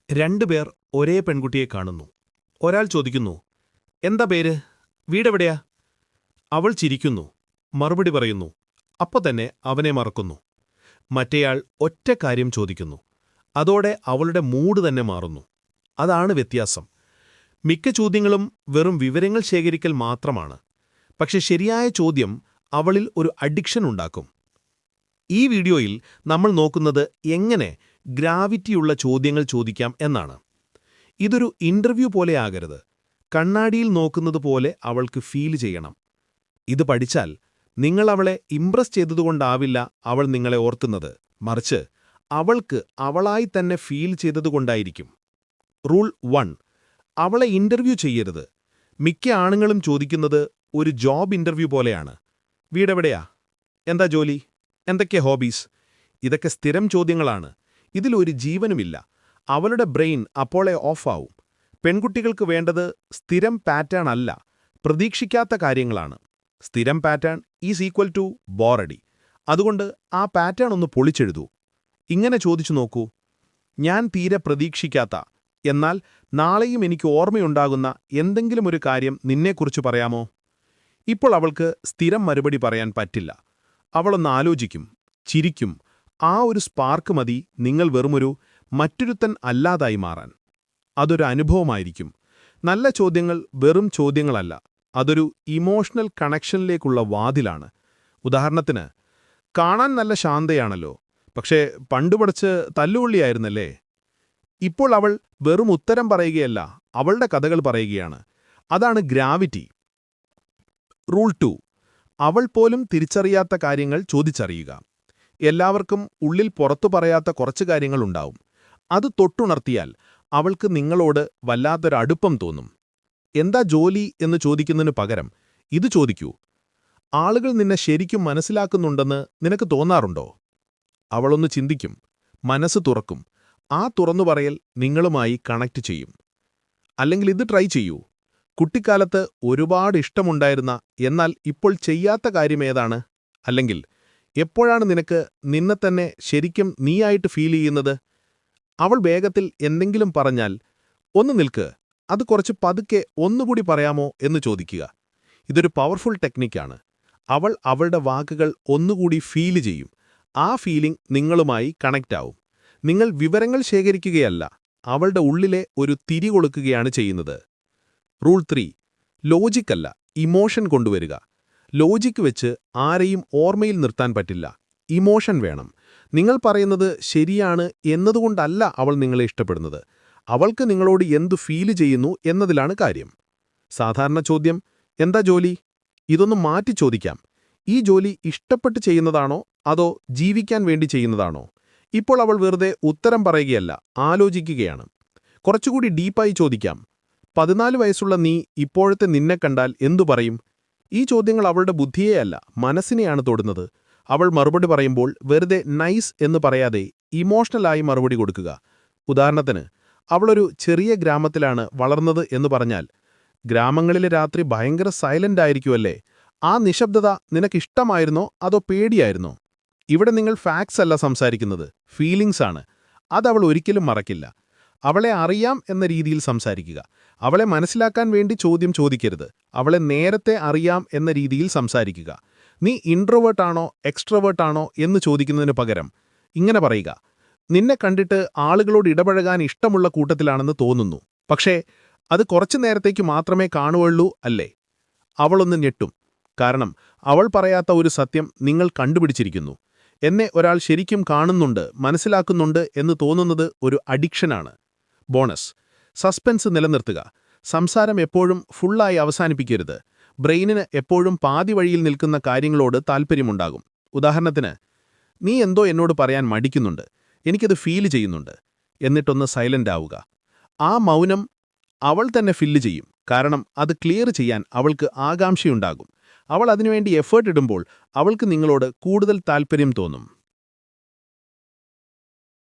രണ്ടുപേർ ഒരേ പെൺകുട്ടിയെ കാണുന്നു. ഒരാൾ ചോദിക്കുന്നു, എന്താ പേര്, വീടെവിടെയാ? അവൾ ചിരിക്കുന്നു, മറുപടി പറയുന്നു. അപ്പൊ തന്നെ അവനെ മറക്കുന്നു. മറ്റേയാൾ ഒറ്റ കാര്യം ചോദിക്കുന്നു. അതോടെ അവളുടെ മൂഡ് തന്നെ മാറുന്നു. അതാണ് വ്യത്യാസം. മിക്ക ചോദ്യങ്ങളും വെറും വിവരങ്ങൾ ശേഖരിക്കൽ മാത്രമാണ്. പക്ഷെ ശരിയായ ചോദ്യം അവളിൽ ഒരു അഡിക്ഷൻ ഉണ്ടാക്കും. ഈ വീഡിയോയിൽ നമ്മൾ നോക്കുന്നത് എങ്ങനെ ഗ്രാവിറ്റിയുള്ള ചോദ്യങ്ങൾ ചോദിക്കാം എന്നാണ്. ഇതൊരു ഇന്റർവ്യൂ പോലെയാകരുത്. കണ്ണാടിയിൽ നോക്കുന്നത് പോലെ അവൾക്ക് ഫീൽ ചെയ്യണം. ഇത് പഠിച്ചാൽ നിങ്ങൾ അവളെ ഇംപ്രസ് ചെയ്തതുകൊണ്ടാവില്ല അവൾ നിങ്ങളെ ഓർത്തുന്നത്, മറിച്ച് അവൾക്ക് അവളായി തന്നെ ഫീൽ ചെയ്തതുകൊണ്ടായിരിക്കും. റൂൾ 1: അവളെ ഇന്റർവ്യൂ ചെയ്യരുത്. മിക്ക ആണുങ്ങളും ചോദിക്കുന്നത് ഒരു ജോബ് ഇന്റർവ്യൂ പോലെയാണ്. വീടെവിടെയാ? എന്താ ജോലി? എന്തൊക്കെ ഹോബീസ്? ഇതൊക്കെ സ്ഥിരം ചോദ്യങ്ങളാണ്. ഇതിലൊരു ജീവനുമില്ല. അവളുടെ ബ്രെയിൻ അപ്പോളെ ഓഫാവും. പെൺകുട്ടികൾക്ക് വേണ്ടത് സ്ഥിരം പാറ്റേൺ അല്ല, പ്രതീക്ഷിക്കാത്ത കാര്യങ്ങളാണ്. സ്ഥിരം പാറ്റേൺ ഈസ് ഈക്വൽ ടു ബോറടി. അതുകൊണ്ട് ആ പാറ്റേൺ ഒന്ന് പൊളിച്ചെഴുതൂ. ഇങ്ങനെ ചോദിച്ചു നോക്കൂ: ഞാൻ തീരെ പ്രതീക്ഷിക്കാത്ത, എന്നാൽ നാളെയും എനിക്ക് ഓർമ്മയുണ്ടാകുന്ന എന്തെങ്കിലുമൊരു കാര്യം നിന്നെക്കുറിച്ച് പറയാമോ? ഇപ്പോൾ അവൾക്ക് സ്ഥിരം മറുപടി പറയാൻ പറ്റില്ല. അവളൊന്ന് ആലോചിക്കും, ചിരിക്കും. ആ ഒരു സ്പാർക്ക് മതി നിങ്ങൾ വെറുമൊരു മറ്റൊരുത്തൻ അല്ലാതായി മാറാൻ. അതൊരു അനുഭവമായിരിക്കും. നല്ല ചോദ്യങ്ങൾ വെറും ചോദ്യങ്ങളല്ല, അതൊരു ഇമോഷണൽ കണക്ഷനിലേക്കുള്ള വാതിലാണ്. ഉദാഹരണത്തിന്, കാണാൻ നല്ല ശാന്തയാണല്ലോ, പക്ഷേ പണ്ടുപടച്ച് തല്ലുകൊള്ളിയായിരുന്നല്ലേ? ഇപ്പോൾ അവൾ വെറും ഉത്തരം പറയുകയല്ല, അവളുടെ കഥകൾ പറയുകയാണ്. അതാണ് ഗ്രാവിറ്റി. റൂൾ 2: അവൾ പോലും തിരിച്ചറിയാത്ത കാര്യങ്ങൾ ചോദിച്ചറിയുക. എല്ലാവർക്കും ഉള്ളിൽ പുറത്തു പറയാത്ത കുറച്ച് കാര്യങ്ങളുണ്ടാവും. അത് തൊട്ടുണർത്തിയാൽ അവൾക്ക് നിങ്ങളോട് വല്ലാത്തൊരടുപ്പം തോന്നും. എന്താ ജോലി എന്ന് ചോദിക്കുന്നതിനു പകരം ഇത് ചോദിക്കൂ: ആളുകൾ നിന്നെ ശരിക്കും മനസ്സിലാക്കുന്നുണ്ടെന്ന് നിനക്ക് തോന്നാറുണ്ടോ? അവളൊന്ന് ചിന്തിക്കും, മനസ്സ് തുറക്കും. ആ തുറന്നുപറയൽ നിങ്ങളുമായി കണക്ട് ചെയ്യും. അല്ലെങ്കിൽ ഇത് ട്രൈ ചെയ്യൂ: കുട്ടിക്കാലത്ത് ഒരുപാട് ഇഷ്ടമുണ്ടായിരുന്ന എന്നാൽ ഇപ്പോൾ ചെയ്യാത്ത കാര്യമേതാണ്? അല്ലെങ്കിൽ എപ്പോഴാണ് നിനക്ക് നിന്നെ തന്നെ ശരിക്കും നീയായിട്ട് ഫീൽ ചെയ്യുന്നത്? അവൾ വേഗത്തിൽ എന്തെങ്കിലും പറഞ്ഞാൽ ഒന്ന് നിൽക്ക്, അത് കുറച്ച് പതുക്കെ ഒന്നുകൂടി പറയാമോ എന്ന് ചോദിക്കുക. ഇതൊരു പവർഫുൾ ടെക്നിക്കാണ്. അവൾ അവളുടെ വാക്കുകൾ ഒന്നുകൂടി ഫീൽ ചെയ്യും. ആ ഫീലിംഗ് നിങ്ങളുമായി കണക്റ്റ് ആവും. നിങ്ങൾ വിവരങ്ങൾ ശേഖരിക്കുകയല്ല, അവളുടെ ഉള്ളിലെ ഒരു തിരി കൊളുക്കുകയാണ് ചെയ്യുന്നത്. റൂൾ 3: ലോജിക്കല്ല, ഇമോഷൻ കൊണ്ടുവരിക. ലോജിക്ക് വെച്ച് ആരെയും ഓർമ്മയിൽ നിർത്താൻ പറ്റില്ല. ഇമോഷൻ വേണം. നിങ്ങൾ പറയുന്നത് ശരിയാണ് എന്നതുകൊണ്ടല്ല അവൾ നിങ്ങളെ ഇഷ്ടപ്പെടുന്നത്. അവൾക്ക് നിങ്ങളോട് എന്തു ഫീൽ ചെയ്യുന്നു എന്നതിലാണ് കാര്യം. സാധാരണ ചോദ്യം, എന്താ ജോലി? ഇതൊന്ന് മാറ്റി ചോദിക്കാം: ഈ ജോലി ഇഷ്ടപ്പെട്ട് ചെയ്യുന്നതാണോ അതോ ജീവിക്കാൻ വേണ്ടി ചെയ്യുന്നതാണോ? ഇപ്പോൾ അവൾ വെറുതെ ഉത്തരം പറയുകയല്ല, ആലോചിക്കുകയാണ്. കുറച്ചുകൂടി ഡീപ്പായി ചോദിക്കാം: 14 വയസ്സുള്ള നീ ഇപ്പോഴത്തെ നിന്നെ കണ്ടാൽ എന്തു പറയും? ഈ ചോദ്യങ്ങൾ അവളുടെ ബുദ്ധിയെയല്ല, മനസ്സിനെയാണ് തൊടുന്നത്. അവൾ മറുപടി പറയുമ്പോൾ വെറുതെ നൈസ് എന്ന് പറയാതെ ഇമോഷണലായി മറുപടി കൊടുക്കുക. ഉദാഹരണത്തിന്, അവളൊരു ചെറിയ ഗ്രാമത്തിലാണ് വളർന്നത് എന്ന് പറഞ്ഞാൽ, ഗ്രാമങ്ങളിലെ രാത്രി ഭയങ്കര സൈലന്റ് ആയിരിക്കുമല്ലേ? ആ നിശബ്ദത നിനക്കിഷ്ടമായിരുന്നോ അതോ പേടിയായിരുന്നോ? ഇവിടെ നിങ്ങൾ ഫാക്ട്സ് അല്ല സംസാരിക്കുന്നത്, ഫീലിംഗ്സ് ആണ്. അതവൾ ഒരിക്കലും മറക്കില്ല. അവളെ അറിയാം എന്ന രീതിയിൽ സംസാരിക്കുക. അവളെ മനസ്സിലാക്കാൻ വേണ്ടി ചോദ്യം ചോദിക്കരുത്. അവളെ നേരത്തെ അറിയാം എന്ന രീതിയിൽ സംസാരിക്കുക. നീ ഇൻട്രോവേർട്ടാണോ എക്സ്ട്രോവേർട്ടാണോ എന്ന് ചോദിക്കുന്നതിന് പകരം ഇങ്ങനെ പറയുക: നിന്നെ കണ്ടിട്ട് ആളുകളോട് ഇടപഴകാൻ ഇഷ്ടമുള്ള കൂട്ടത്തിലാണെന്ന് തോന്നുന്നു, പക്ഷേ അത് കുറച്ചു നേരത്തേക്ക് മാത്രമേ കാണുകയുള്ളൂ അല്ലേ? അവളൊന്ന് ഞെട്ടും. കാരണം അവൾ പറയാത്ത ഒരു സത്യം നിങ്ങൾ കണ്ടുപിടിച്ചിരിക്കുന്നു. എന്നെ ഒരാൾ ശരിക്കും കാണുന്നുണ്ട്, മനസ്സിലാക്കുന്നുണ്ട് എന്ന് തോന്നുന്നത് ഒരു അഡിക്ഷനാണ്. ബോണസ്: സസ്പെൻസ് നിലനിർത്തുക. സംസാരം എപ്പോഴും ഫുള്ളായി അവസാനിപ്പിക്കരുത്. ബ്രെയിനിന് എപ്പോഴും പാതി വഴിയിൽ നിൽക്കുന്ന കാര്യങ്ങളോട് താൽപ്പര്യമുണ്ടാകും. ഉദാഹരണത്തിന്, നീ എന്തോ എന്നോട് പറയാൻ മടിക്കുന്നുണ്ട്, എനിക്കത് ഫീൽ ചെയ്യുന്നുണ്ട്. എന്നിട്ടൊന്ന് സൈലന്റ് ആവുക. ആ മൗനം അവൾ തന്നെ ഫില്ല് ചെയ്യും. കാരണം അത് ക്ലിയർ ചെയ്യാൻ അവൾക്ക് ആകാംക്ഷയുണ്ടാകും. അവൾ അതിനുവേണ്ടി എഫേർട്ട് ഇടുമ്പോൾ അവൾക്ക് നിങ്ങളോട് കൂടുതൽ താൽപ്പര്യം തോന്നും.